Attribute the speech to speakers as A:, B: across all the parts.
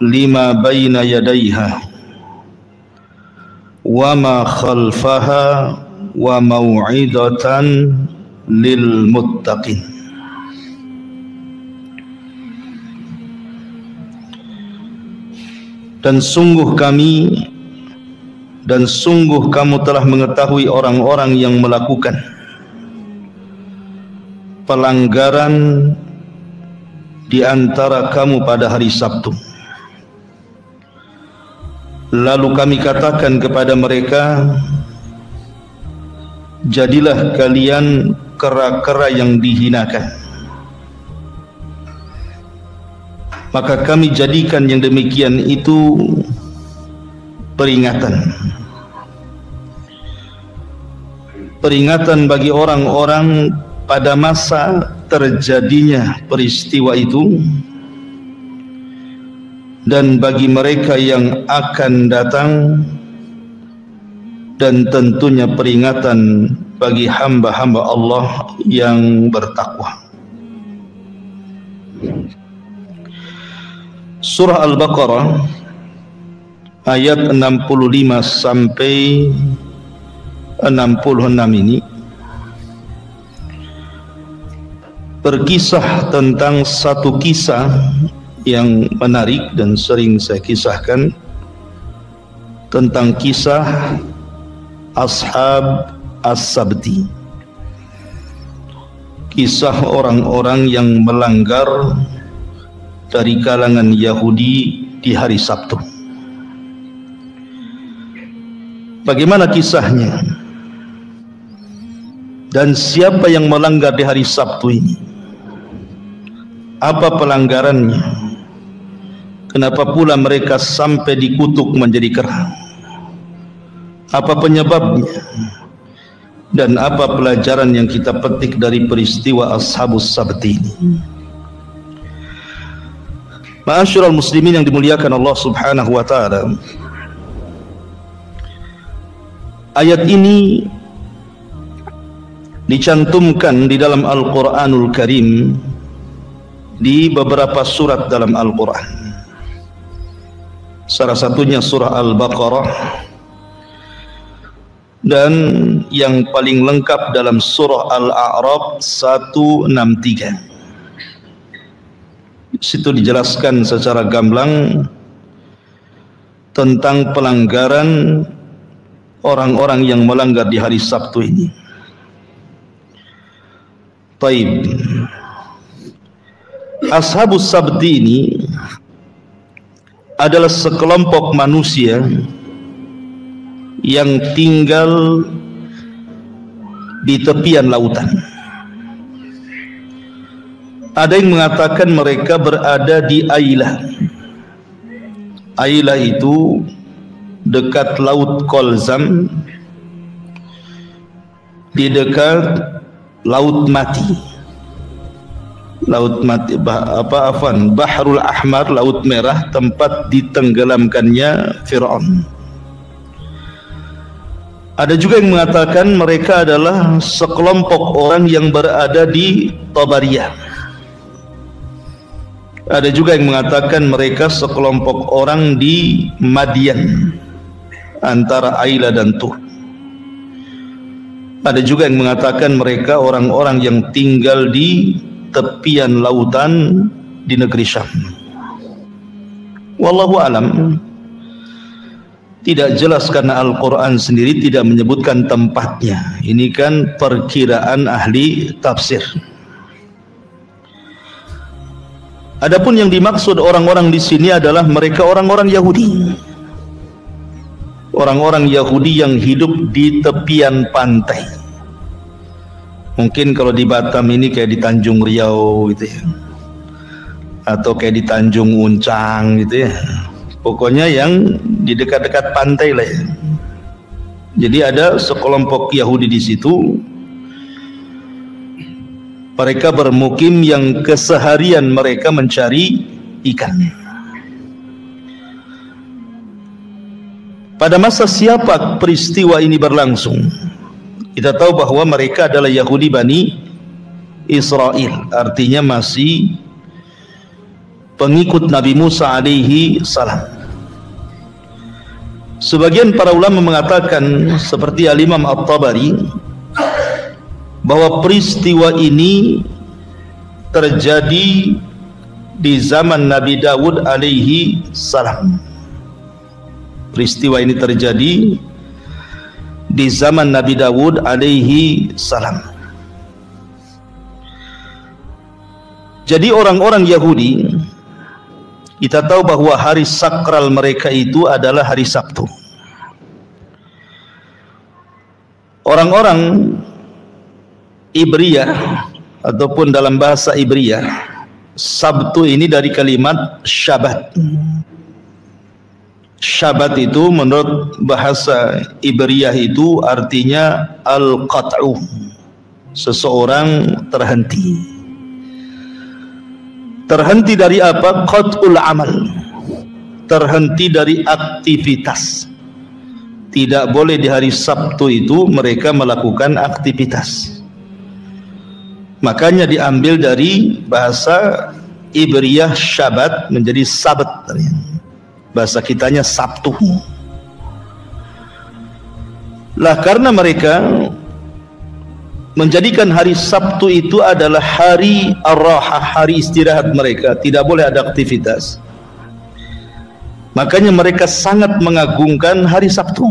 A: lima baina yadayha wa ma khalfaha wa mau'idatan lil muttaqin. Dan sungguh kamu telah mengetahui orang-orang yang melakukan pelanggaran di antara kamu pada hari Sabtu. Lalu kami katakan kepada mereka, jadilah kalian kera-kera yang dihinakan. Maka kami jadikan yang demikian itu peringatan bagi orang-orang pada masa terjadinya peristiwa itu, dan bagi mereka yang akan datang, dan tentunya peringatan bagi hamba-hamba Allah yang bertakwa. Surah Al-Baqarah ayat 65 sampai 66 ini berkisah tentang satu kisah yang menarik dan sering saya kisahkan, tentang kisah Ashab As-Sabti, kisah orang-orang yang melanggar dari kalangan Yahudi di hari Sabtu. Bagaimana kisahnya? Dan siapa yang melanggar di hari Sabtu ini? Apa pelanggarannya? Kenapa pula mereka sampai dikutuk menjadi kera? Apa penyebabnya? Dan apa pelajaran yang kita petik dari peristiwa Ashabus Sabti ini? Ma'asyiral muslimin yang dimuliakan Allah Subhanahu wa taala, ayat ini dicantumkan di dalam Al-Qur'anul Karim di beberapa surat dalam Al-Qur'an. Salah satunya surah Al-Baqarah, dan yang paling lengkap dalam surah Al-A'raf 163. Situ dijelaskan secara gamblang tentang pelanggaran orang-orang yang melanggar di hari Sabtu ini. Taib. Ashabus Sabti ini adalah sekelompok manusia yang tinggal di tepian lautan. Ada yang mengatakan mereka berada di Ailah. Ailah itu dekat Laut Kolzam, di dekat Laut Mati. Laut Mati, Bahrul Ahmar, Laut Merah, tempat ditenggelamkannya Fir'aun. Ada juga yang mengatakan mereka adalah sekelompok orang yang berada di Tabariyah. Ada juga yang mengatakan mereka sekelompok orang di Madian, antara Ailah dan Tuh. Ada juga yang mengatakan mereka orang-orang yang tinggal di tepian lautan di negeri Syam. Wallahu alam. Tidak jelas karena Al-Quran sendiri tidak menyebutkan tempatnya. Ini kan perkiraan ahli tafsir. Adapun yang dimaksud orang-orang di sini adalah mereka orang-orang Yahudi. Orang-orang Yahudi yang hidup di tepian pantai. Mungkin kalau di Batam ini kayak di Tanjung Riau gitu ya. Atau kayak di Tanjung Uncang gitu ya. Pokoknya yang di dekat-dekat pantai lah ya. Jadi ada sekelompok Yahudi di situ. Mereka bermukim yang keseharian mereka mencari ikan. Pada masa siapa peristiwa ini berlangsung? Kita tahu bahwa mereka adalah Yahudi Bani Israel, artinya masih pengikut Nabi Musa alaihi salam. Sebagian para ulama mengatakan seperti Al-Imam At-Tabari bahwa peristiwa ini terjadi di zaman Nabi Dawud alaihi salam. Peristiwa ini terjadi di zaman Nabi Dawud alaihi salam. Jadi orang-orang Yahudi, kita tahu bahwa hari sakral mereka itu adalah hari Sabtu. Orang-orang Ibriyah ataupun dalam bahasa Ibriyah, Sabtu ini dari kalimat Syabat. Syabat itu menurut bahasa Ibriyah itu artinya al-qat'u, seseorang terhenti. Terhenti dari apa? Qat'ul amal, terhenti dari aktivitas. Tidak boleh di hari Sabtu itu mereka melakukan aktivitas. Makanya diambil dari bahasa Ibriyah Syabat menjadi Sabat. Bahasa kitanya Sabtu. Lah karena mereka menjadikan hari Sabtu itu adalah hari ar-rahah, hari istirahat mereka, tidak boleh ada aktivitas. Makanya mereka sangat mengagungkan hari Sabtu.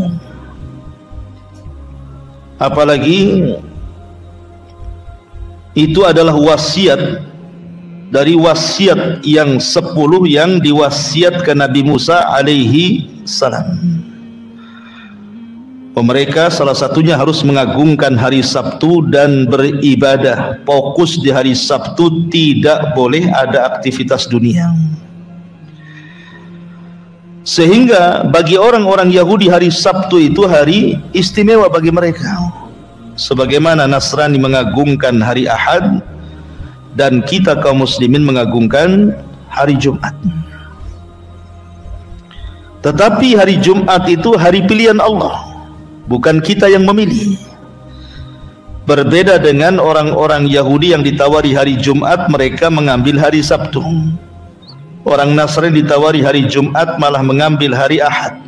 A: Apalagi itu adalah wasiat dari wasiat yang 10 yang diwasiatkan Nabi Musa alaihi salam. Mereka salah satunya harus mengagungkan hari Sabtu dan beribadah, fokus di hari Sabtu, tidak boleh ada aktivitas dunia. Sehingga bagi orang-orang Yahudi hari Sabtu itu hari istimewa bagi mereka. Sebagaimana Nasrani mengagungkan hari Ahad dan kita kaum muslimin mengagungkan hari Jumat. Tetapi hari Jumat itu hari pilihan Allah, bukan kita yang memilih. Berbeda dengan orang-orang Yahudi yang ditawari hari Jumat, mereka mengambil hari Sabtu. Orang Nasrani ditawari hari Jumat malah mengambil hari Ahad.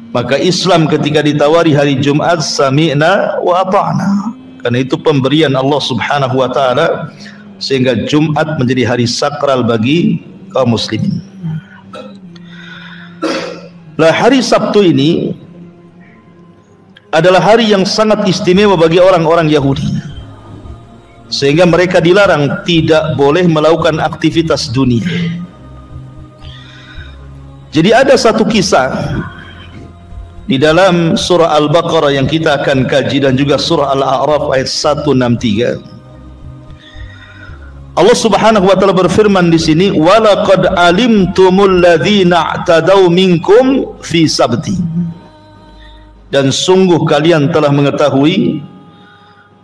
A: Maka Islam ketika ditawari hari Jumat, sami'na wa ata'na, karena itu pemberian Allah subhanahu wa ta'ala, sehingga Jumat menjadi hari sakral bagi kaum muslimin. Lah hari Sabtu ini adalah hari yang sangat istimewa bagi orang-orang Yahudi, sehingga mereka dilarang tidak boleh melakukan aktivitas dunia. Jadi ada satu kisah di dalam surah Al-Baqarah yang kita akan kaji dan juga surah Al-A'raf ayat 163. Allah Subhanahu wa taala berfirman di sini, "Walaqad alimtumul ladzina i'tadaw minkum fi sabti." Dan sungguh kalian telah mengetahui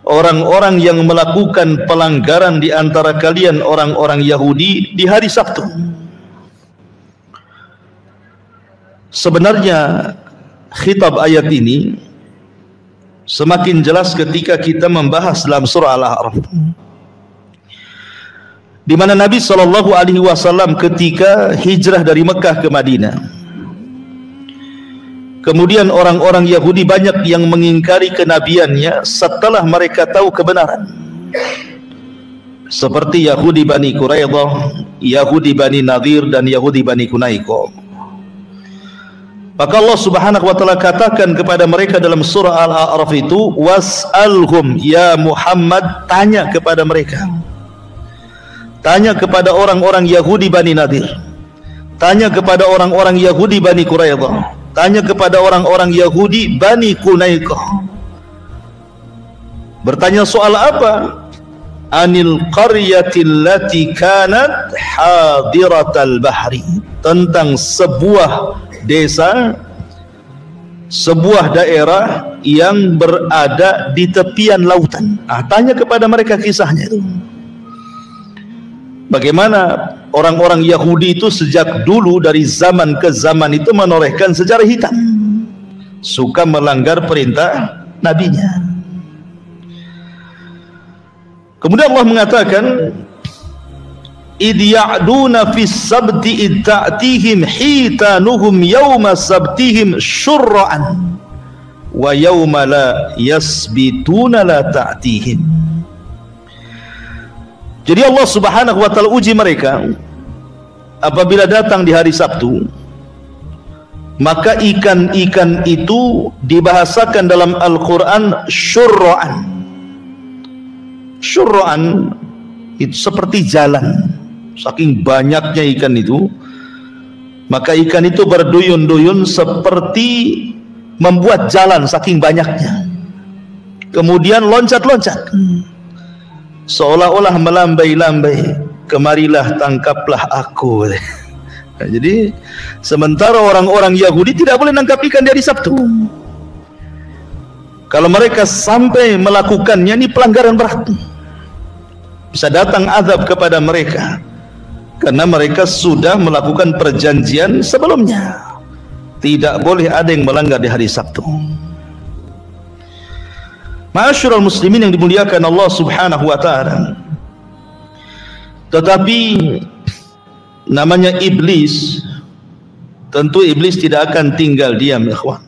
A: orang-orang yang melakukan pelanggaran di antara kalian orang-orang Yahudi di hari Sabtu. Sebenarnya khitab ayat ini semakin jelas ketika kita membahas dalam surah Al-A'raf, di mana Nabi SAW ketika hijrah dari Mekah ke Madinah, kemudian orang-orang Yahudi banyak yang mengingkari kenabiannya setelah mereka tahu kebenaran, seperti Yahudi Bani Quraidah, Yahudi Bani Nadir, dan Yahudi Bani Kunaiko. Maka Allah Subhanahu wa taala katakan kepada mereka dalam surah Al-A'raf itu, was'alhum ya Muhammad, tanya kepada mereka, tanya kepada orang-orang Yahudi Bani Nadir, tanya kepada orang-orang Yahudi Bani Quraidah, tanya kepada orang-orang Yahudi Bani Kunaiko. Bertanya soal apa? Anil qaryatil lati kanat hadiratal bahri, tentang sebuah desa, sebuah daerah yang berada di tepian lautan. Tanya kepada mereka kisahnya itu. Bagaimana orang-orang Yahudi itu sejak dulu dari zaman ke zaman itu menorehkan sejarah hitam, suka melanggar perintah nabinya. Kemudian Allah mengatakan, id ya'duna fis sabti id ta'tihim hitanuhum yawma sabtihim syurra'an wa yawma la yasbituna la ta'tihim. Jadi Allah Subhanahu wa taala uji mereka apabila datang di hari Sabtu, maka ikan-ikan itu dibahasakan dalam Al-Quran syurra'an. Syurra'an itu seperti jalan, saking banyaknya ikan itu, maka ikan itu berduyun-duyun seperti membuat jalan saking banyaknya, kemudian loncat-loncat seolah-olah melambai-lambai, kemarilah tangkaplah aku. Nah, jadi sementara orang-orang Yahudi tidak boleh nangkap ikan di hari Sabtu. Kalau mereka sampai melakukannya, ini pelanggaran berat, bisa datang azab kepada mereka karena mereka sudah melakukan perjanjian sebelumnya. Tidak boleh ada yang melanggar di hari Sabtu. Ma'asyiral muslimin yang dimuliakan Allah Subhanahu wa taala. Tetapi namanya iblis, tentu iblis tidak akan tinggal diam, ikhwan.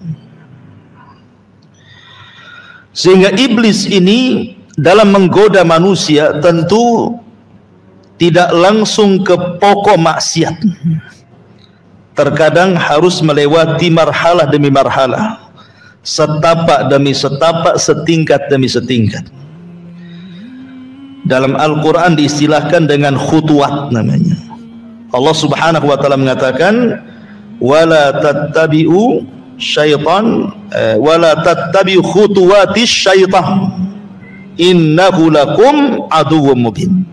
A: Sehingga iblis ini dalam menggoda manusia tentu tidak langsung ke pokok maksiat. Terkadang harus melewati marhalah demi marhalah, setapak demi setapak, setingkat demi setingkat. Dalam Al-Quran diistilahkan dengan khutuwat namanya. Allah Subhanahu wa taala mengatakan, wala tattabi'u syaitan wala tattabi'u khutuwatis syaitan innahu lakum aduwwum mubin.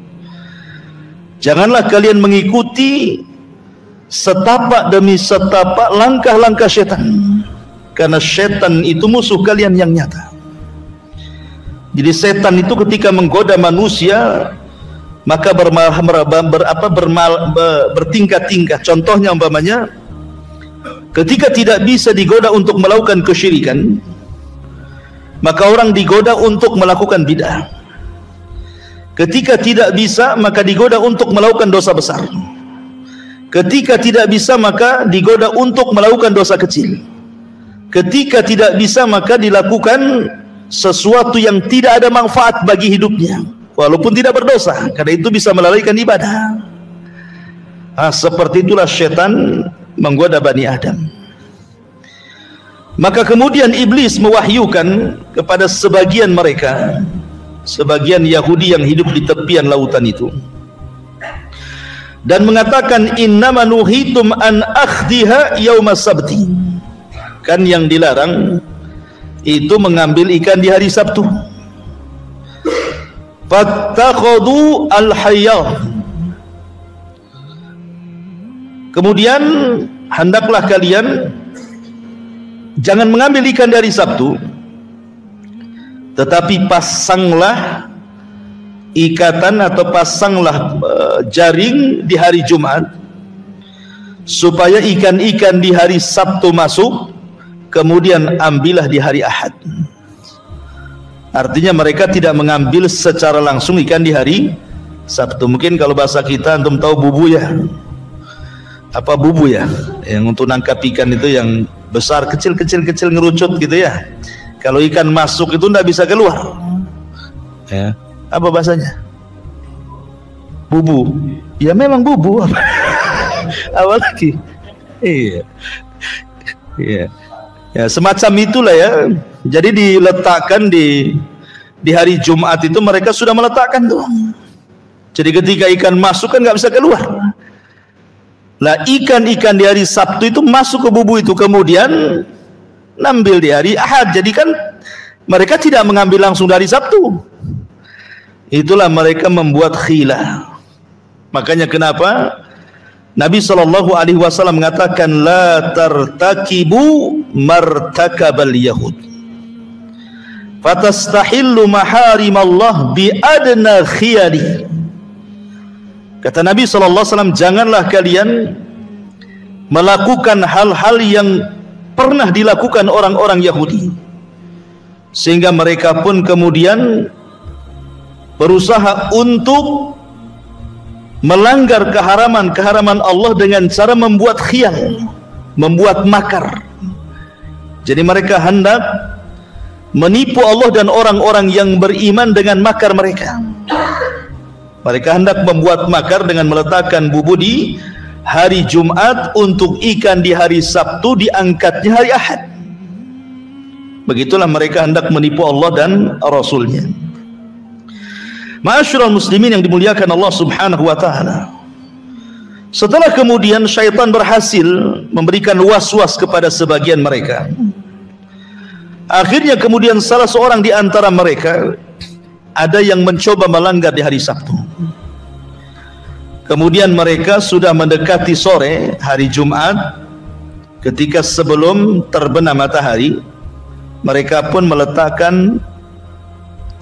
A: Janganlah kalian mengikuti setapak demi setapak langkah-langkah syaitan, karena syaitan itu musuh kalian yang nyata. Jadi setan itu ketika menggoda manusia, maka bertingkat-tingkat. Contohnya umpamanya, ketika tidak bisa digoda untuk melakukan kesyirikan, maka orang digoda untuk melakukan bid'ah. Ketika tidak bisa, maka digoda untuk melakukan dosa besar. Ketika tidak bisa, maka digoda untuk melakukan dosa kecil. Ketika tidak bisa, maka dilakukan sesuatu yang tidak ada manfaat bagi hidupnya, walaupun tidak berdosa, karena itu bisa melalaikan ibadah. Seperti itulah syaitan menggoda Bani Adam. Maka kemudian iblis mewahyukan kepada sebagian mereka, sebagian Yahudi yang hidup di tepian lautan itu, dan mengatakan, innama nuhitum an akhdiha yaumas sabti. Kan yang dilarang itu mengambil ikan di hari Sabtu. Fattakhadhu al-hayyah. Kemudian hendaklah kalian jangan mengambil ikan dari Sabtu, tetapi pasanglah ikatan atau pasanglah jaring di hari Jumat, supaya ikan-ikan di hari Sabtu masuk, kemudian ambillah di hari Ahad. Artinya mereka tidak mengambil secara langsung ikan di hari Sabtu. Mungkin kalau bahasa kita antum tahu bubu ya. Apa bubu ya? Yang untuk nangkap ikan itu yang besar, kecil ngerucut gitu ya. Kalau ikan masuk itu tidak bisa keluar. Ya. Apa bahasanya? Bubu. Ya memang bubu. Apa lagi? Iya. Iya. Ya, semacam itulah ya. Jadi diletakkan di hari Jumat itu mereka sudah meletakkan tuh. Jadi ketika ikan masuk kan nggak bisa keluar. Lah ikan-ikan di hari Sabtu itu masuk ke bubu itu, kemudian ngambil di hari Ahad. Jadi kan mereka tidak mengambil langsung dari Sabtu. Itulah mereka membuat khilah. Makanya kenapa Nabi SAW mengatakan, la tartakibu martakabal yahud fatastahillu maharimallah bi adna khiyali. Kata Nabi SAW, janganlah kalian melakukan hal-hal yang pernah dilakukan orang-orang Yahudi, sehingga mereka pun kemudian berusaha untuk melanggar keharaman Allah dengan cara membuat khiyal, membuat makar. Jadi mereka hendak menipu Allah dan orang-orang yang beriman dengan makar mereka. Mereka hendak membuat makar dengan meletakkan bubu di hari Jumat, untuk ikan di hari Sabtu diangkatnya hari Ahad. Begitulah mereka hendak menipu Allah dan Rasulnya. Ma'asyiral muslimin yang dimuliakan Allah subhanahu wa ta'ala, setelah kemudian syaitan berhasil memberikan was-was kepada sebagian mereka, akhirnya kemudian salah seorang di antara mereka ada yang mencoba melanggar di hari Sabtu. Kemudian mereka sudah mendekati sore hari Jumat, ketika sebelum terbenam matahari, mereka pun meletakkan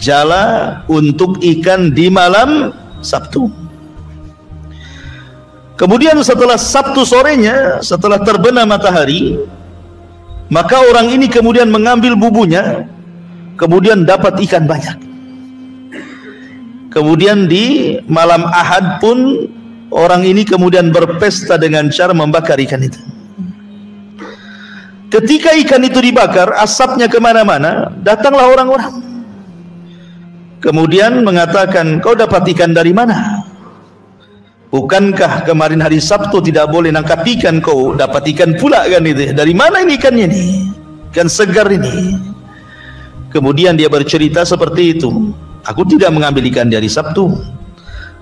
A: jala untuk ikan di malam Sabtu. Kemudian setelah Sabtu sorenya, setelah terbenam matahari, maka orang ini kemudian mengambil bubunya, kemudian dapat ikan banyak. Kemudian di malam Ahad pun orang ini kemudian berpesta dengan cara membakar ikan itu. Ketika ikan itu dibakar, asapnya kemana-mana, datanglah orang-orang. Kemudian mengatakan, kau dapat ikan dari mana? Bukankah kemarin hari Sabtu tidak boleh nangkap ikan, kau dapat ikan pula kan itu? Dari mana ini ikannya nih? Ikan segar ini. Kemudian dia bercerita seperti itu. Aku tidak mengambil ikan dari Sabtu.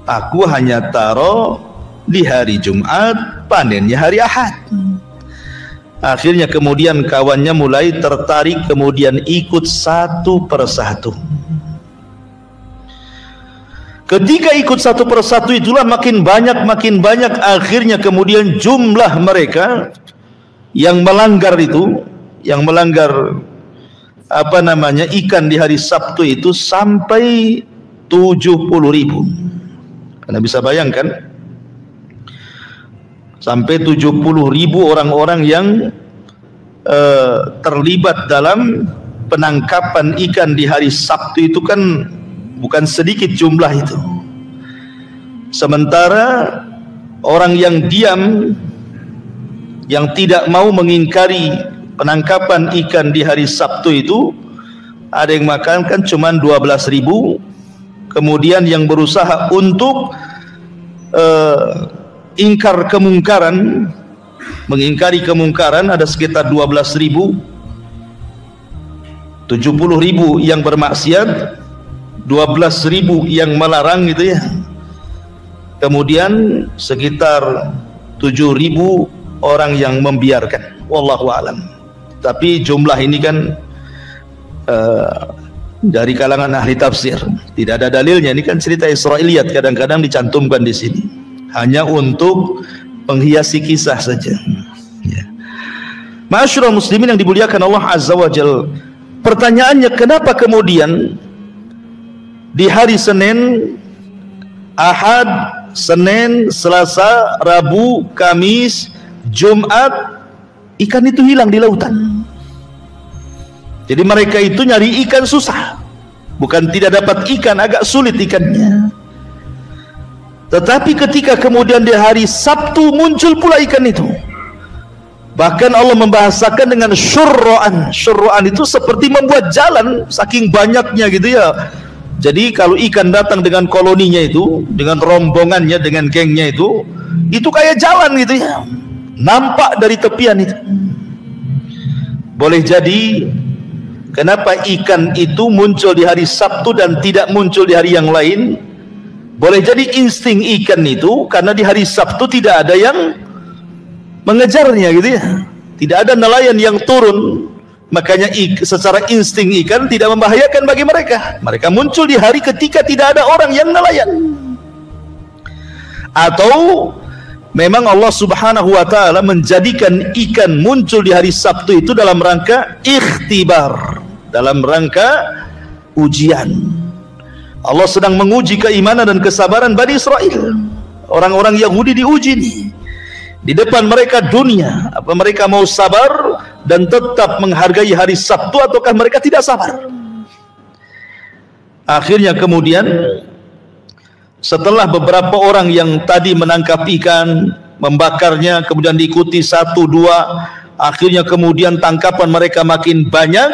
A: Aku hanya taruh di hari Jumat, panennya hari Ahad. Akhirnya kemudian kawannya mulai tertarik, kemudian ikut satu persatu. Ketika ikut satu persatu itulah makin banyak, akhirnya kemudian jumlah mereka yang melanggar itu, yang melanggar ikan di hari Sabtu itu sampai 70.000. Anda bisa bayangkan, sampai 70.000 orang-orang yang terlibat dalam penangkapan ikan di hari Sabtu itu kan bukan sedikit jumlah itu. Sementara orang yang diam, yang tidak mau mengingkari penangkapan ikan di hari Sabtu itu, ada yang makan kan cuma 12.000. Kemudian yang berusaha untuk ingkar kemungkaran, mengingkari kemungkaran ada sekitar 12.000. 70.000 yang bermaksiat, 12.000 yang melarang gitu ya. Kemudian sekitar 7.000 orang yang membiarkan. Wallahu a'lam. Tapi jumlah ini kan dari kalangan ahli tafsir, tidak ada dalilnya. Ini kan cerita Israiliyat, kadang-kadang dicantumkan di sini hanya untuk menghiasi kisah saja. Ya. Ma'asyiral muslimin yang dimuliakan Allah Azza wa Jalla, pertanyaannya, kenapa kemudian di hari Senin, Ahad, Senin, Selasa, Rabu, Kamis, Jumat, ikan itu hilang di lautan? Jadi mereka itu nyari ikan susah, bukan tidak dapat ikan, agak sulit ikannya. Tetapi ketika kemudian di hari Sabtu muncul pula ikan itu. Bahkan Allah membahasakan dengan syurra'an. Syurra'an itu seperti membuat jalan, saking banyaknya gitu ya. Jadi kalau ikan datang dengan koloninya itu, dengan rombongannya, dengan gengnya itu kayak jalan gitu ya, nampak dari tepian itu. Boleh jadi kenapa ikan itu muncul di hari Sabtu dan tidak muncul di hari yang lain? Boleh jadi insting ikan itu karena di hari Sabtu tidak ada yang mengejarnya gitu ya, tidak ada nelayan yang turun. Makanya secara insting ikan tidak membahayakan bagi mereka. Mereka muncul di hari ketika tidak ada orang yang nelayan. Atau memang Allah subhanahu wa ta'ala menjadikan ikan muncul di hari Sabtu itu dalam rangka ikhtibar, dalam rangka ujian. Allah sedang menguji keimanan dan kesabaran Bani Israel. Orang-orang Yahudi diuji nih. Di depan mereka dunia, apa mereka mau sabar dan tetap menghargai hari Sabtu, ataukah mereka tidak sabar? Akhirnya kemudian setelah beberapa orang yang tadi menangkap ikan, membakarnya, kemudian diikuti 1, 2, akhirnya kemudian tangkapan mereka makin banyak,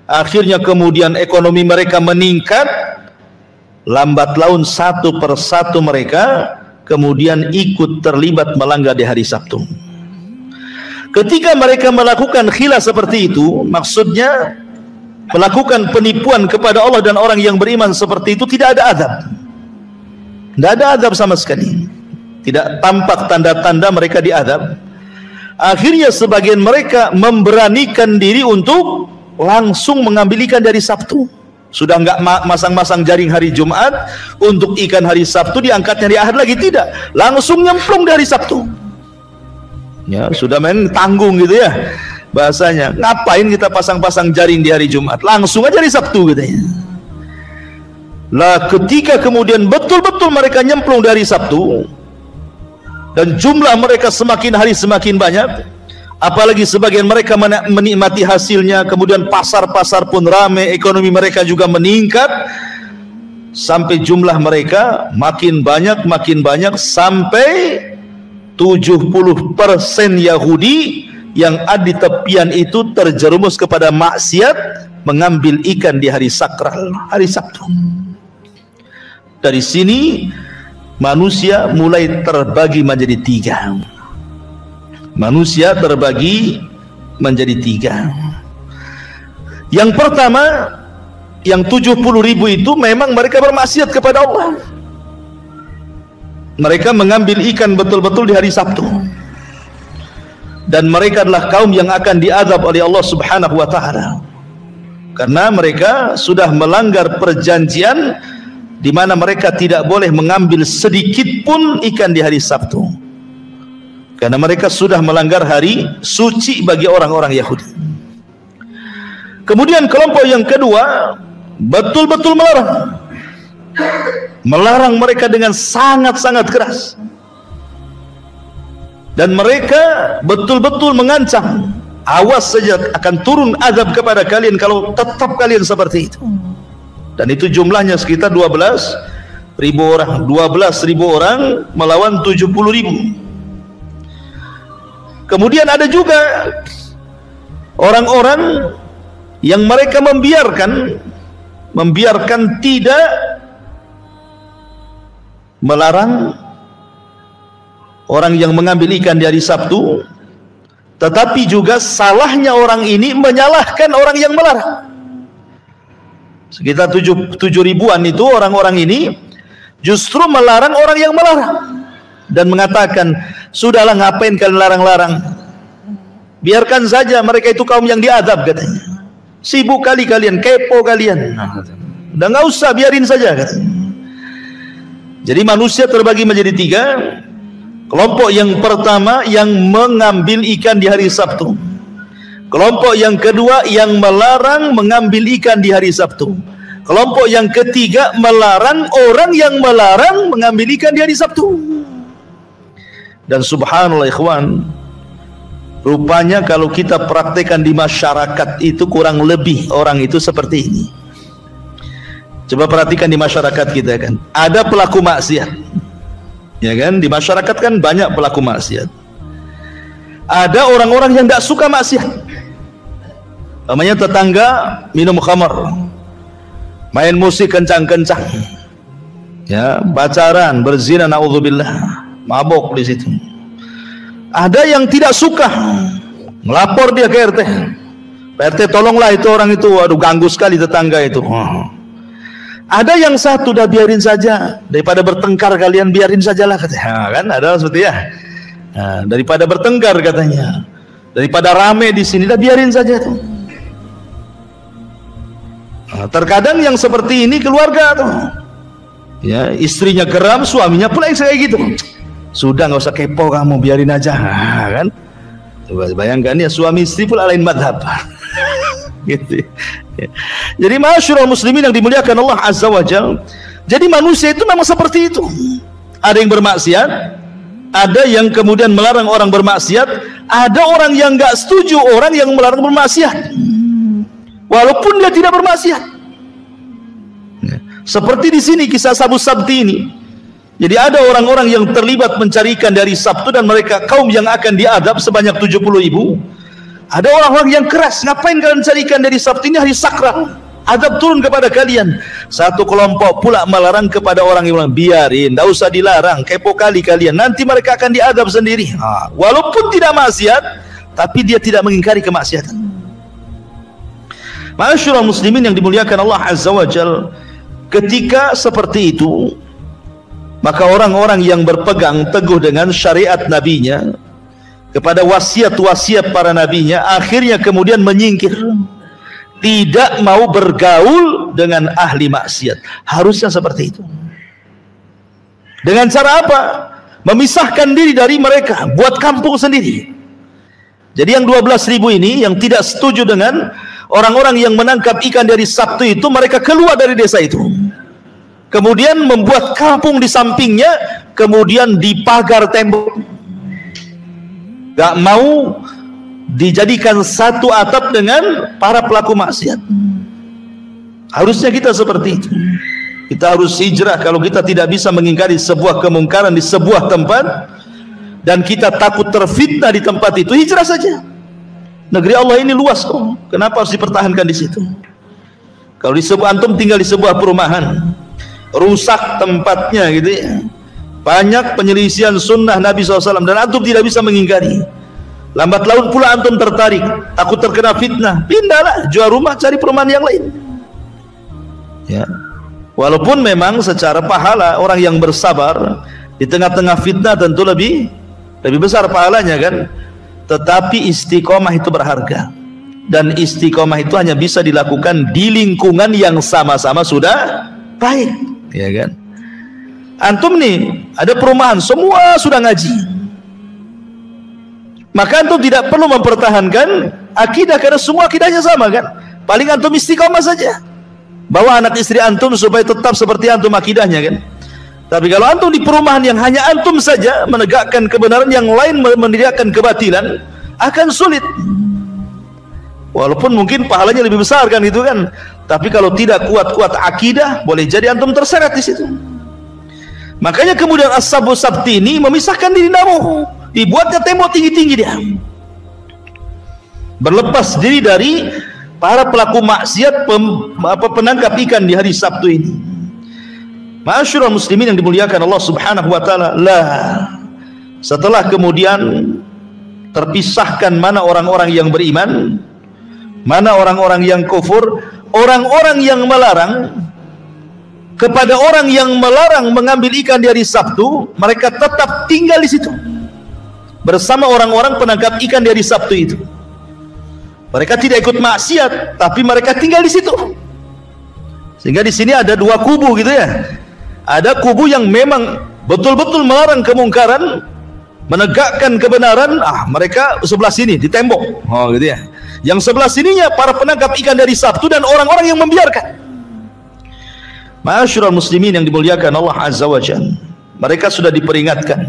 A: akhirnya kemudian ekonomi mereka meningkat, lambat laun satu persatu mereka kemudian ikut terlibat melanggar di hari Sabtu. Ketika mereka melakukan khilaf seperti itu, maksudnya melakukan penipuan kepada Allah dan orang yang beriman seperti itu, tidak ada azab. Tidak ada azab sama sekali. Tidak tampak tanda-tanda mereka diazab. Akhirnya sebagian mereka memberanikan diri untuk langsung mengambil ikan dari Sabtu. Sudah enggak masang-masang jaring hari Jumat, untuk ikan hari Sabtu diangkatnya di Ahad lagi, tidak. Langsung nyemplung dari Sabtu. Ya, sudah main tanggung gitu ya bahasanya. Ngapain kita pasang-pasang jaring di hari Jumat? Langsung aja di Sabtu katanya. Lah ketika kemudian betul-betul mereka nyemplung dari Sabtu dan jumlah mereka semakin hari semakin banyak, apalagi sebagian mereka menikmati hasilnya, kemudian pasar-pasar pun ramai, ekonomi mereka juga meningkat, sampai jumlah mereka makin banyak sampai 70% Yahudi yang ada di tepian itu terjerumus kepada maksiat, mengambil ikan di hari sakral, hari Sabtu. Dari sini manusia mulai terbagi menjadi 3. Manusia terbagi menjadi 3. Yang pertama, yang 70.000 itu memang mereka bermaksiat kepada Allah. Mereka mengambil ikan betul-betul di hari Sabtu, dan mereka adalah kaum yang akan diazab oleh Allah Subhanahu wa ta'ala, karena mereka sudah melanggar perjanjian di mana mereka tidak boleh mengambil sedikit pun ikan di hari Sabtu, karena mereka sudah melanggar hari suci bagi orang-orang Yahudi. Kemudian kelompok yang kedua betul-betul melarang mereka dengan sangat-sangat keras, dan mereka betul-betul mengancam, awas saja akan turun azab kepada kalian kalau tetap kalian seperti itu. Dan itu jumlahnya sekitar 12.000 orang, 12.000 orang melawan 70.000. Kemudian ada juga orang-orang yang mereka membiarkan tidak melarang orang yang mengambil ikan di hari Sabtu, tetapi juga salahnya orang ini menyalahkan orang yang melarang. Sekitar 7.000-an itu orang-orang ini justru melarang orang yang melarang dan mengatakan, sudahlah ngapain kalian larang-larang, biarkan saja, mereka itu kaum yang diazab katanya. Sibuk kali kalian, kepo kalian, udah nggak usah, biarin saja katanya. Jadi manusia terbagi menjadi 3. Kelompok yang pertama yang mengambil ikan di hari Sabtu. Kelompok yang kedua yang melarang mengambil ikan di hari Sabtu. Kelompok yang ketiga melarang orang yang melarang mengambil ikan di hari Sabtu. Dan subhanallah ikhwan, rupanya kalau kita praktekkan di masyarakat itu kurang lebih orang itu seperti ini. Coba perhatikan di masyarakat kita kan, ada pelaku maksiat, ya kan? Di masyarakat kan banyak pelaku maksiat. Ada orang-orang yang tidak suka maksiat. Namanya tetangga minum khamar, main musik kencang-kencang, ya, pacaran, berzina, naudzubillah, mabok di situ. Ada yang tidak suka, melapor dia ke RT. Pak RT tolonglah itu orang itu, waduh ganggu sekali tetangga itu. Ada yang satu, dah biarin saja, daripada bertengkar kalian biarin sajalah katanya. Nah, kan ada seperti ya. Nah, daripada bertengkar katanya, daripada rame di sini, dah biarin saja tuh. Nah, terkadang yang seperti ini keluarga tuh, ya, istrinya geram, suaminya pula yang kayak gitu. Sudah nggak usah kepo kamu, biarin aja. Nah, kan? Coba bayangkan ya, suami istri pula lain madhab. Gitu. Ya. Jadi masyaallah muslimin yang dimuliakan Allah Azza wa Jalla. Jadi manusia itu memang seperti itu. Ada yang bermaksiat, ada yang kemudian melarang orang bermaksiat, ada orang yang nggak setuju orang yang melarang bermaksiat, walaupun dia tidak bermaksiat. Ya. Seperti di sini kisah Sabu Sabti ini. Jadi ada orang-orang yang terlibat mencari ikan di hari Sabtu dan mereka kaum yang akan diadab sebanyak 70.000. Ada orang-orang yang keras, ngapain kalian cari ikan dari Sabtu, ini hari sakral, adab turun kepada kalian. Satu kelompok pula melarang kepada orang yang bilang, biarin, tidak usah dilarang, kepo kali kalian, nanti mereka akan diadab sendiri. Walaupun tidak maksiat, tapi dia tidak mengingkari kemaksiatan. Ma'asyiral muslimin yang dimuliakan Allah Azza wa Jal, ketika seperti itu, maka orang-orang yang berpegang teguh dengan syariat nabinya, kepada wasiat-wasiat para nabinya, akhirnya kemudian menyingkir, tidak mau bergaul dengan ahli maksiat. Harusnya seperti itu. Dengan cara apa? Memisahkan diri dari mereka, buat kampung sendiri. Jadi yang 12.000 ini yang tidak setuju dengan orang-orang yang menangkap ikan dari Sabtu itu, mereka keluar dari desa itu, kemudian membuat kampung di sampingnya, kemudian dipagar tembok, gak mau dijadikan satu atap dengan para pelaku maksiat. Harusnya kita seperti itu. Kita harus hijrah kalau kita tidak bisa mengingkari sebuah kemungkaran di sebuah tempat dan kita takut terfitnah di tempat itu, hijrah saja. Negeri Allah ini luas kok, kenapa harus dipertahankan di situ? Kalau di sebuah, antum tinggal di sebuah perumahan, rusak tempatnya gitu ya, banyak penyelisihan sunnah Nabi SAW, dan antum tidak bisa mengingkari. Lambat laun pula antum tertarik, takut terkena fitnah, pindahlah, jual rumah, cari perumahan yang lain ya. Walaupun memang secara pahala orang yang bersabar di tengah-tengah fitnah tentu lebih besar pahalanya kan, tetapi istiqomah itu berharga, dan istiqomah itu hanya bisa dilakukan di lingkungan yang sama-sama sudah baik, ya kan? Antum nih ada perumahan, semua sudah ngaji, maka antum tidak perlu mempertahankan akidah karena semua akidahnya sama kan. Paling antum istiqomah saja, bawa anak istri antum supaya tetap seperti antum akidahnya kan. Tapi kalau antum di perumahan yang hanya antum saja menegakkan kebenaran, yang lain menegakkan kebatilan, akan sulit. Walaupun mungkin pahalanya lebih besar kan itu kan, tapi kalau tidak kuat-kuat akidah, boleh jadi antum terseret di situ. Makanya kemudian As-Sabu Sabti ini memisahkan diri namu, dibuatnya tembok tinggi-tinggi dia, berlepas diri dari para pelaku maksiat, penangkap ikan di hari Sabtu ini. Ma'asyiral muslimin yang dimuliakan Allah Subhanahu wa taala, setelah kemudian terpisahkan mana orang-orang yang beriman, mana orang-orang yang kufur, orang-orang yang melarang, kepada orang yang melarang mengambil ikan di hari Sabtu, mereka tetap tinggal di situ bersama orang-orang penangkap ikan di hari Sabtu itu. Mereka tidak ikut maksiat, tapi mereka tinggal di situ. Sehingga di sini ada dua kubu gitu ya. Ada kubu yang memang betul-betul melarang kemungkaran, menegakkan kebenaran, mereka sebelah sini di tembok, gitu ya. Yang sebelah sininya para penangkap ikan dari Sabtu dan orang-orang yang membiarkan. Ma'asyiral muslimin yang dimuliakan Allah Azza wa Jalla, mereka sudah diperingatkan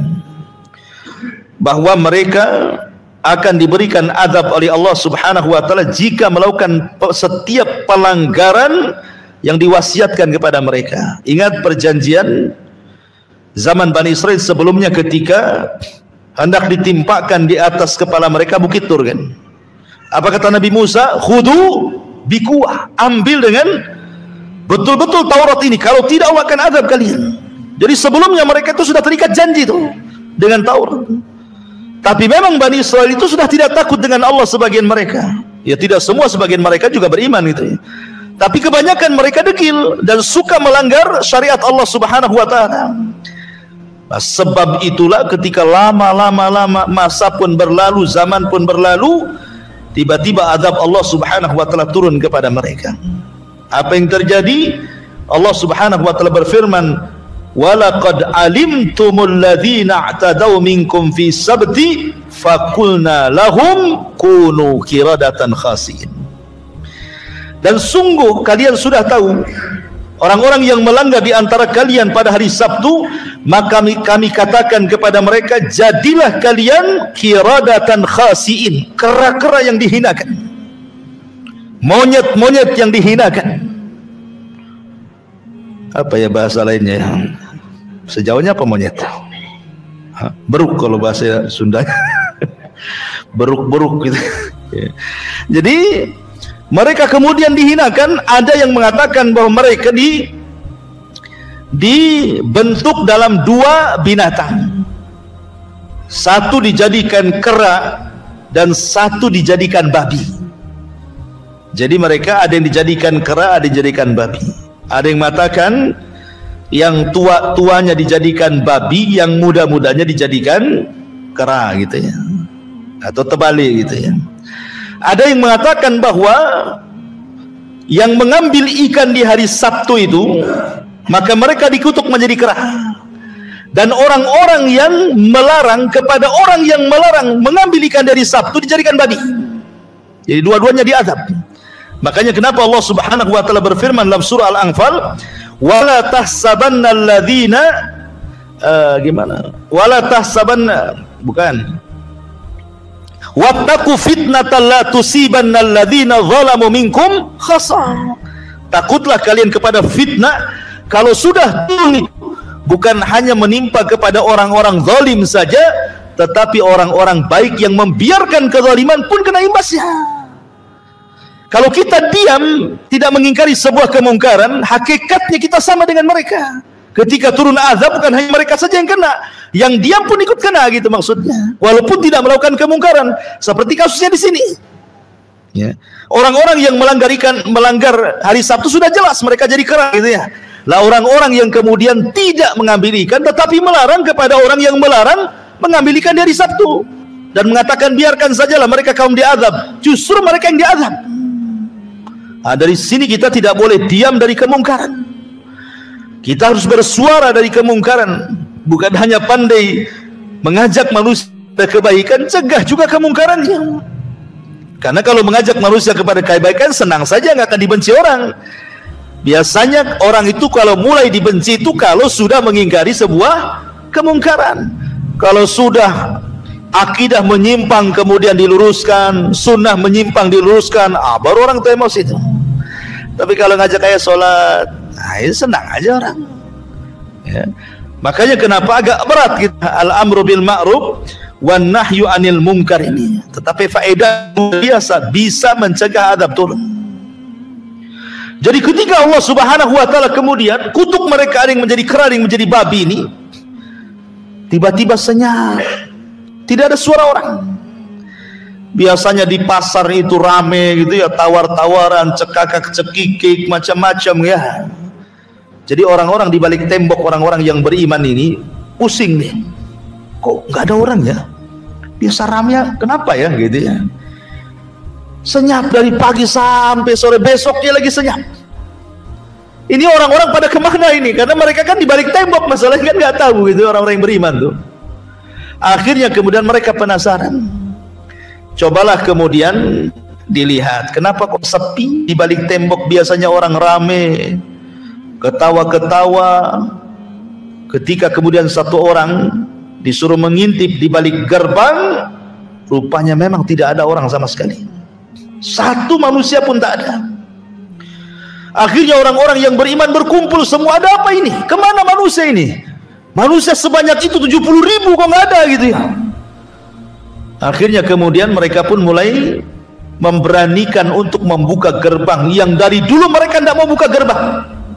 A: bahwa mereka akan diberikan azab oleh Allah Subhanahu wa taala jika melakukan setiap pelanggaran yang diwasiatkan kepada mereka. Ingat perjanjian zaman Bani Israel sebelumnya ketika hendak ditimpakan di atas kepala mereka bukit Tur kan. Apa kata Nabi Musa? Khudu bikuah, ambil dengan betul-betul Taurat ini, kalau tidak Allah akan azab kalian. Jadi sebelumnya mereka itu sudah terikat janji itu dengan Taurat. Tapi memang Bani Israel itu sudah tidak takut dengan Allah sebagian mereka. Ya tidak semua, sebagian mereka juga beriman gitu ya. Tapi kebanyakan mereka degil dan suka melanggar syariat Allah Subhanahu wa taala. Sebab itulah ketika lama masa pun berlalu, zaman pun berlalu, tiba-tiba azab Allah Subhanahu wa taala turun kepada mereka. Apa yang terjadi? Allah Subhanahu wa taala berfirman, "Walaqad alimtumul ladzina i'tadaw minkum fi sabti faqulna lahum kunu qiradatan khasiin." Dan sungguh kalian sudah tahu orang-orang yang melanggar di antara kalian pada hari Sabtu, maka kami katakan kepada mereka, jadilah kalian qiradatan khasiin, kera-kera yang dihinakan, monyet-monyet yang dihinakan. Apa ya bahasa lainnya? Sejauhnya apa monyet? Beruk kalau bahasa Sundanya. Beruk-beruk gitu. Jadi mereka kemudian dihinakan. Ada yang mengatakan bahwa mereka dibentuk dalam dua binatang. Satu dijadikan kera dan satu dijadikan babi. Jadi mereka ada yang dijadikan kera, ada yang dijadikan babi. Ada yang mengatakan yang tua-tuanya dijadikan babi, yang muda-mudanya dijadikan kera gitu ya, atau terbalik gitu ya. Ada yang mengatakan bahwa yang mengambil ikan di hari Sabtu itu, maka mereka dikutuk menjadi kera. Dan orang-orang yang melarang kepada orang yang melarang mengambil ikan dari Sabtu dijadikan babi. Jadi dua-duanya diazab. Makanya kenapa Allah Subhanahu wa taala berfirman dalam surah Al-Anfal, wala tahsabanna alladzina wala tahsabanna, bukan, wattaqu fitnatan la tusibanna alladzina zalamu minkum khassa. Takutlah kalian kepada fitnah kalau sudah turun, bukan hanya menimpa kepada orang-orang zalim saja, tetapi orang-orang baik yang membiarkan kezaliman pun kena imbasnya. Kalau kita diam, tidak mengingkari sebuah kemungkaran, hakikatnya kita sama dengan mereka. Ketika turun azab, bukan hanya mereka saja yang kena, yang diam pun ikut kena gitu maksudnya. Walaupun tidak melakukan kemungkaran, seperti kasusnya di sini. Ya. Orang-orang yang melanggar hari Sabtu sudah jelas mereka jadi kera gitu ya. Lah orang-orang yang kemudian tidak mengambil ikan, tetapi melarang kepada orang yang melarang mengambil ikan di hari Sabtu dan mengatakan biarkan sajalah mereka kaum diazab, justru mereka yang diazab. Nah, dari sini kita tidak boleh diam dari kemungkaran. Kita harus bersuara dari kemungkaran, bukan hanya pandai mengajak manusia kepada kebaikan, cegah juga kemungkarannya. Karena kalau mengajak manusia kepada kebaikan senang saja, nggak akan dibenci orang. Biasanya orang itu kalau mulai dibenci itu kalau sudah mengingkari sebuah kemungkaran. Kalau sudah akidah menyimpang kemudian diluruskan, sunnah menyimpang diluruskan, baru orang itu emosi itu. Tapi kalau ngajak kayak sholat, senang aja orang. Ya. Makanya kenapa agak berat kita al-amru bil ma'ruf wan nahyu anil munkar ini. Tetapi faedah biasa bisa mencegah adab turun. Jadi ketika Allah Subhanahu wa taala kemudian kutuk mereka, ada yang menjadi kera, ada yang menjadi babi ini, tiba-tiba senyap. Tidak ada suara orang. Biasanya di pasar itu rame gitu ya, tawar-tawaran, cekakak-cekikik, macam-macam ya. Jadi orang-orang di balik tembok, orang-orang yang beriman ini pusing nih. Kok nggak ada orang ya? Biasa rame ya, kenapa ya gitu ya? Senyap dari pagi sampai sore, besoknya lagi senyap. Ini orang-orang pada kemana ini? Karena mereka kan di balik tembok, masalahnya kan nggak tahu gitu orang-orang yang beriman tuh. Akhirnya kemudian mereka penasaran. Cobalah kemudian dilihat, kenapa kok sepi di balik tembok? Biasanya orang rame, ketawa-ketawa. Ketika kemudian satu orang disuruh mengintip di balik gerbang, rupanya memang tidak ada orang sama sekali. Satu manusia pun tak ada. Akhirnya orang-orang yang beriman berkumpul semua, ada apa ini? Kemana manusia ini? Manusia sebanyak itu 70.000 kok nggak ada gitu ya. Akhirnya kemudian mereka pun mulai memberanikan untuk membuka gerbang yang dari dulu mereka tidak mau buka gerbang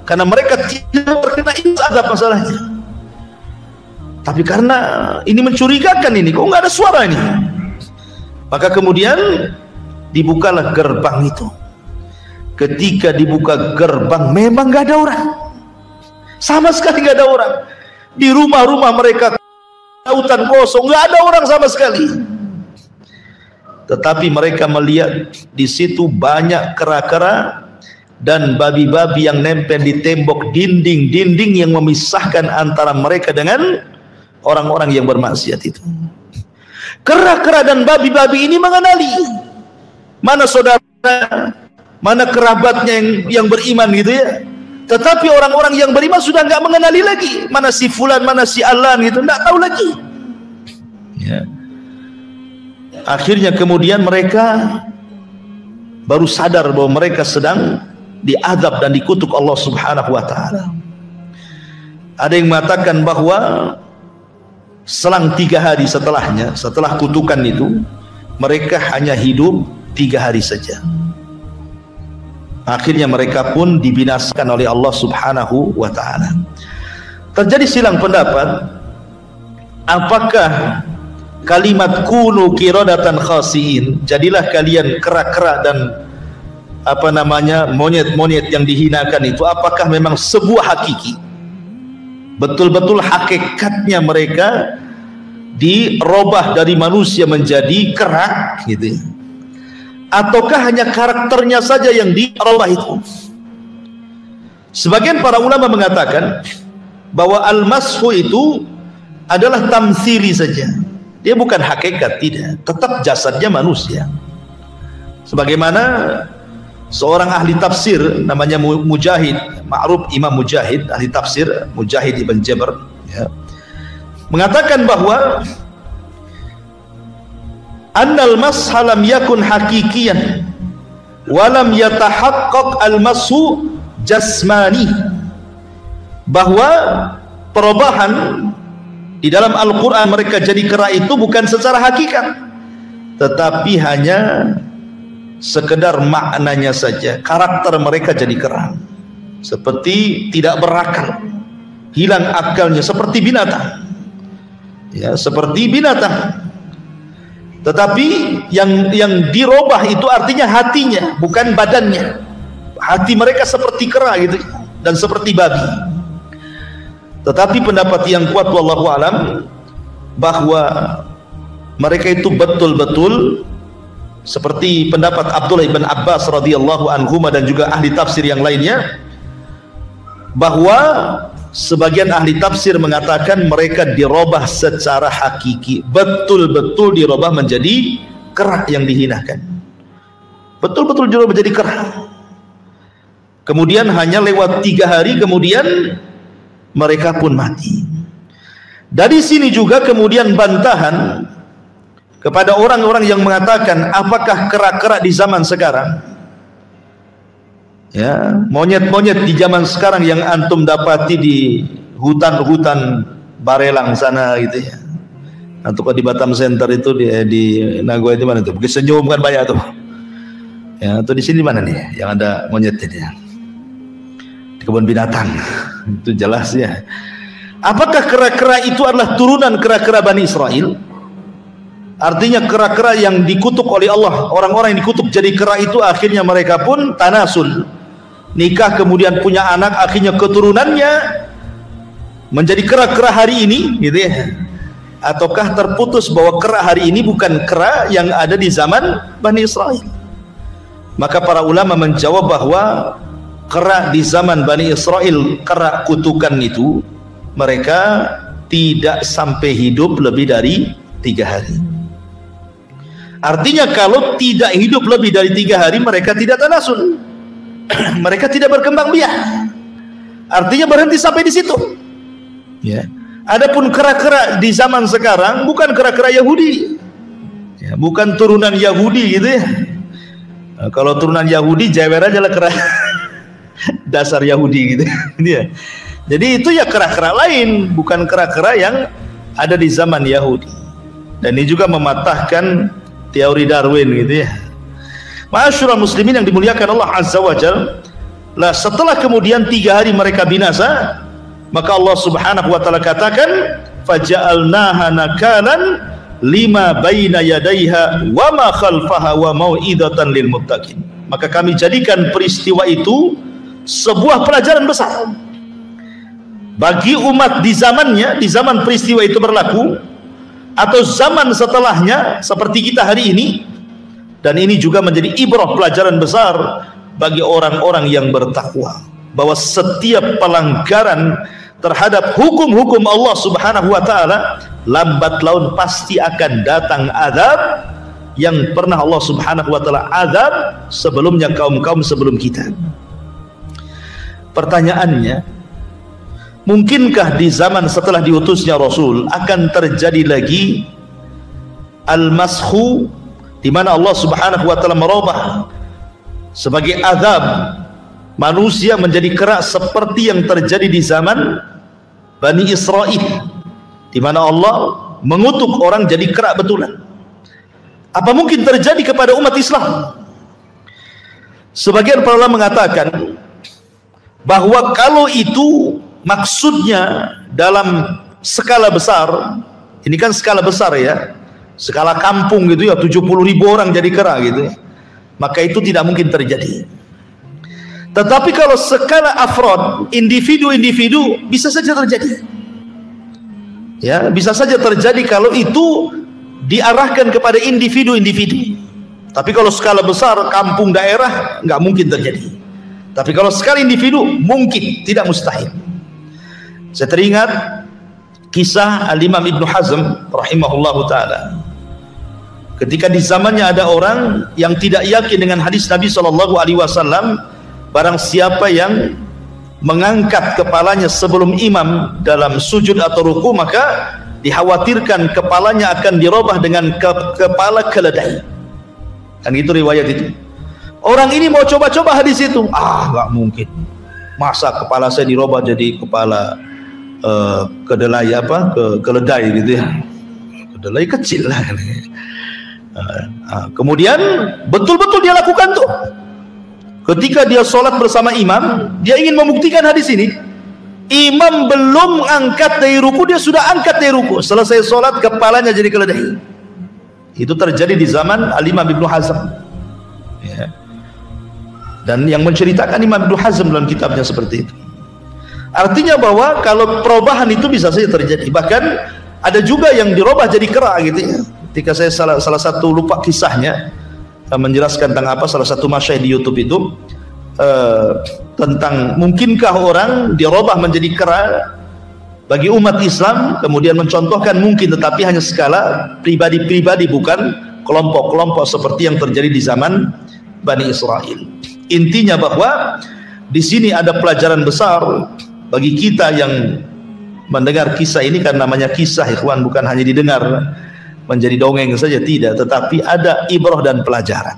A: karena mereka tidak terkena azab masalahnya. Tapi karena ini mencurigakan ini, kok nggak ada suara ini, maka kemudian dibukalah gerbang itu. Ketika dibuka gerbang memang nggak ada orang, sama sekali nggak ada orang. Di rumah-rumah mereka hutan kosong, nggak ada orang sama sekali. Tetapi mereka melihat di situ banyak kera-kera dan babi-babi yang nempel di tembok, dinding-dinding yang memisahkan antara mereka dengan orang-orang yang bermaksiat itu. Kera-kera dan babi-babi ini mengenali mana saudara, mana kerabatnya yang beriman gitu ya. Tetapi orang-orang yang beriman sudah nggak mengenali lagi mana si fulan, mana si alan gitu, nggak tahu lagi. Ya. Akhirnya kemudian mereka baru sadar bahwa mereka sedang diazab dan dikutuk Allah Subhanahu wa taala. Ada yang mengatakan bahwa selang 3 hari setelahnya, setelah kutukan itu, mereka hanya hidup 3 hari saja. Akhirnya mereka pun dibinasakan oleh Allah Subhanahu wa ta'ala. Terjadi silang pendapat, apakah kalimat kunu qiradatan khasiin, jadilah kalian kera-kera dan monyet-monyet yang dihinakan itu, apakah memang sebuah hakiki, betul-betul hakikatnya mereka dirubah dari manusia menjadi kera gitu, ataukah hanya karakternya saja yang dirubah itu? Sebagian para ulama mengatakan bahwa al-mashu itu adalah tamtsili saja, dia bukan hakikat, tidak, tetap jasadnya manusia. Sebagaimana seorang ahli tafsir namanya Mujahid, ma'ruf Imam Mujahid, ahli tafsir Mujahid ibn Jabr, ya, mengatakan bahwa annal masha lam yakun hakikiyan walam yatahaqqaq al-mashu jasmani, bahwa perubahan di dalam Al-Quran mereka jadi kera itu bukan secara hakikat, tetapi hanya sekedar maknanya saja. Karakter mereka jadi kera, seperti tidak berakal, hilang akalnya, seperti binatang, ya, seperti binatang. Tetapi yang dirubah itu artinya hatinya, bukan badannya. Hati mereka seperti kera gitu, dan seperti babi. Tetapi pendapat yang kuat wallahu alam bahwa mereka itu betul-betul seperti pendapat Abdullah ibn Abbas radhiyallahu anhuma dan juga ahli tafsir yang lainnya, bahwa sebagian ahli tafsir mengatakan mereka dirubah secara hakiki, betul-betul dirubah menjadi kera yang dihinakan, betul-betul dirubah menjadi kera. Kemudian hanya lewat 3 hari kemudian mereka pun mati. Dari sini juga kemudian bantahan kepada orang-orang yang mengatakan apakah kera-kera di zaman sekarang, ya, monyet-monyet di zaman sekarang yang antum dapati di hutan-hutan Barelang sana gitu ya, atau di Batam Center itu di Nagoya itu mana tuh, Bukit Senyum kan banyak tuh ya, atau di sini mana nih yang ada monyetnya dia? Di kebun binatang itu jelas ya. Apakah kera-kera itu adalah turunan kera-kera Bani Israel? Artinya kera-kera yang dikutuk oleh Allah, orang-orang yang dikutuk jadi kera itu akhirnya mereka pun tanasul, nikah kemudian punya anak, akhirnya keturunannya menjadi kera-kera hari ini gitu ya. Ataukah terputus bahwa kera hari ini bukan kera yang ada di zaman Bani Israel? Maka para ulama menjawab bahwa kera di zaman Bani Israel, kera kutukan itu, mereka tidak sampai hidup lebih dari 3 hari. Artinya kalau tidak hidup lebih dari 3 hari mereka tidak tanasul, mereka tidak berkembang biak, artinya berhenti sampai di situ ya. Adapun kera-kera di zaman sekarang bukan kera-kera Yahudi ya, bukan turunan Yahudi gitu ya. Nah, kalau turunan Yahudi jewer aja lah kera dasar Yahudi gitu ya. Jadi itu ya kera-kera lain, bukan kera-kera yang ada di zaman Yahudi. Dan ini juga mematahkan teori Darwin gitu ya. Ma'asyiral muslimin yang dimuliakan Allah Azza wa Jalla, lah setelah kemudian 3 hari mereka binasa, maka Allah Subhanahu wa taala katakan faja'alnaha nakalan lima baina yadayha wa ma khalfaha wa mau'idatan lil muttaqin. Maka kami jadikan peristiwa itu sebuah pelajaran besar bagi umat di zamannya, di zaman peristiwa itu berlaku, atau zaman setelahnya seperti kita hari ini. Dan ini juga menjadi ibrah, pelajaran besar bagi orang-orang yang bertakwa, bahwa setiap pelanggaran terhadap hukum-hukum Allah Subhanahu wa taala lambat laun pasti akan datang azab yang pernah Allah Subhanahu wa taala azab sebelumnya kaum-kaum sebelum kita. Pertanyaannya, mungkinkah di zaman setelah diutusnya Rasul akan terjadi lagi al-mashu, di mana Allah Subhanahu wa taala merubah sebagai azab manusia menjadi kera seperti yang terjadi di zaman Bani Israel, di mana Allah mengutuk orang jadi kera betulan. Apa mungkin terjadi kepada umat Islam? Sebagian para ulama mengatakan bahwa kalau itu maksudnya dalam skala besar, ini kan skala besar ya, skala kampung gitu ya, 70.000 orang jadi kera gitu, maka itu tidak mungkin terjadi. Tetapi kalau skala afrod, individu-individu, bisa saja terjadi. Ya, bisa saja terjadi kalau itu diarahkan kepada individu-individu. Tapi kalau skala besar, kampung, daerah, nggak mungkin terjadi. Tapi kalau skala individu, mungkin, tidak mustahil. Saya teringat kisah Al-Imam Ibn Hazm rahimahullahu ta'ala. Ketika di zamannya ada orang yang tidak yakin dengan hadis Nabi SAW, barang siapa yang mengangkat kepalanya sebelum imam dalam sujud atau ruku, maka dikhawatirkan kepalanya akan dirubah dengan kepala keledai. Dan itu riwayat itu. Orang ini mau coba-coba hadis itu. Nggak mungkin. Masa kepala saya dirubah jadi kepala kedelai keledai gitu ya. Kedelai kecil lah. Kemudian betul-betul dia lakukan tuh. Ketika dia sholat bersama imam, dia ingin membuktikan hadis ini. Imam belum angkat dari ruku, dia sudah angkat dari ruku. Selesai sholat, kepalanya jadi keledai. Itu terjadi di zaman Al-Imam Ibn Hazm ya. Dan yang menceritakan Imam Ibn Hazm dalam kitabnya seperti itu. Artinya bahwa kalau perubahan itu bisa saja terjadi. Bahkan ada juga yang dirubah jadi kera gitu ya. Ketika saya salah satu lupa kisahnya, menjelaskan tentang apa, salah satu masyayikh di YouTube itu tentang mungkinkah orang dirubah menjadi kera bagi umat Islam, kemudian mencontohkan mungkin, tetapi hanya skala pribadi-pribadi, bukan kelompok-kelompok seperti yang terjadi di zaman Bani Israel. Intinya bahwa di sini ada pelajaran besar bagi kita yang mendengar kisah ini, karena namanya kisah ikhwan, bukan hanya didengar menjadi dongeng saja, tidak, tetapi ada ibrah dan pelajaran.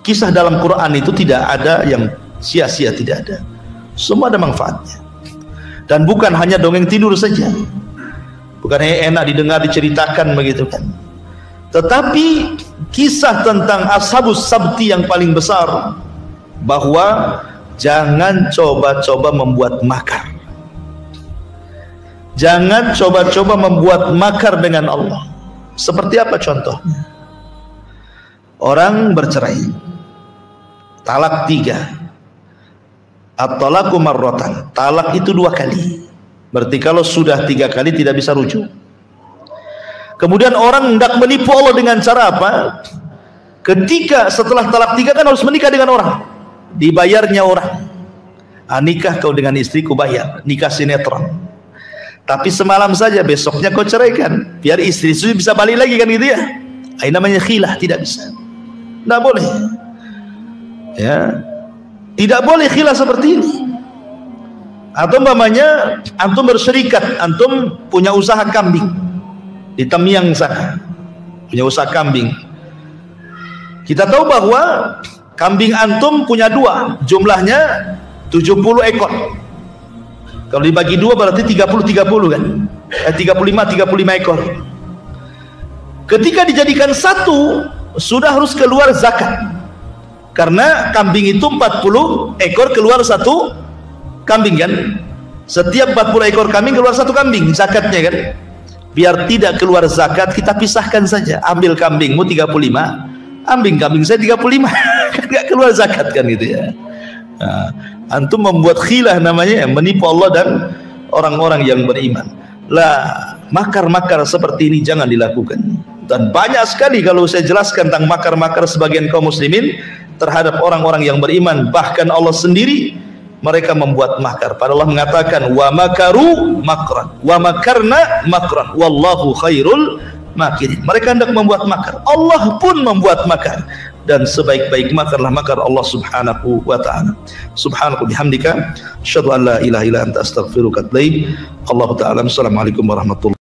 A: Kisah dalam Quran itu tidak ada yang sia-sia, tidak ada, semua ada manfaatnya. Dan bukan hanya dongeng tidur saja, bukan hanya enak didengar, diceritakan begitu kan, tetapi kisah tentang Ashabus Sabti yang paling besar, bahwa jangan coba-coba membuat makar, jangan coba-coba membuat makar dengan Allah. Seperti apa contohnya? Orang bercerai, talak 3, at-talaqu marratan, talak itu 2 kali. Berarti kalau sudah 3 kali tidak bisa rujuk. Kemudian orang hendak menipu Allah dengan cara apa? Ketika setelah talak 3 kan harus menikah dengan orang, dibayarnya orang. Nikah kau dengan istriku, bayar, nikah sinetron. Tapi semalam saja, besoknya kau ceraikan, biar istri itu bisa balik lagi kan gitu ya. Ini namanya khilah, tidak bisa, tidak boleh ya, tidak boleh khilah seperti ini. Atau umpamanya antum berserikat, antum punya usaha kambing di Tamiang sana, punya usaha kambing. Kita tahu bahwa kambing antum punya 2, jumlahnya 70 ekor. Kalau dibagi 2 berarti 30-30 kan, 35 ekor. Ketika dijadikan 1, sudah harus keluar zakat, karena kambing itu 40 ekor keluar 1 kambing kan. Setiap 40 ekor kambing keluar 1 kambing zakatnya kan. Biar tidak keluar zakat, kita pisahkan saja, ambil kambingmu 35, ambil kambing saya 35 kan gak keluar zakat kan gitu ya. Antum membuat khilah, namanya menipu Allah dan orang-orang yang beriman. Lah, makar-makar seperti ini jangan dilakukan. Dan banyak sekali kalau saya jelaskan tentang makar-makar sebagian kaum muslimin terhadap orang-orang yang beriman. Bahkan Allah sendiri, mereka membuat makar. Padahal Allah mengatakan wa makaru makran wa makarna makran wallahu khairul makirin. Mereka hendak membuat makar, Allah pun membuat makar, dan sebaik-baik makarlah makar Allah subhanahu wa ta'ala. Subhanahu bihamdika asyhadu an la ilaha illa anta astaghfiruka wa atubu ilaik. Allah ta'ala. Assalamualaikum warahmatullahi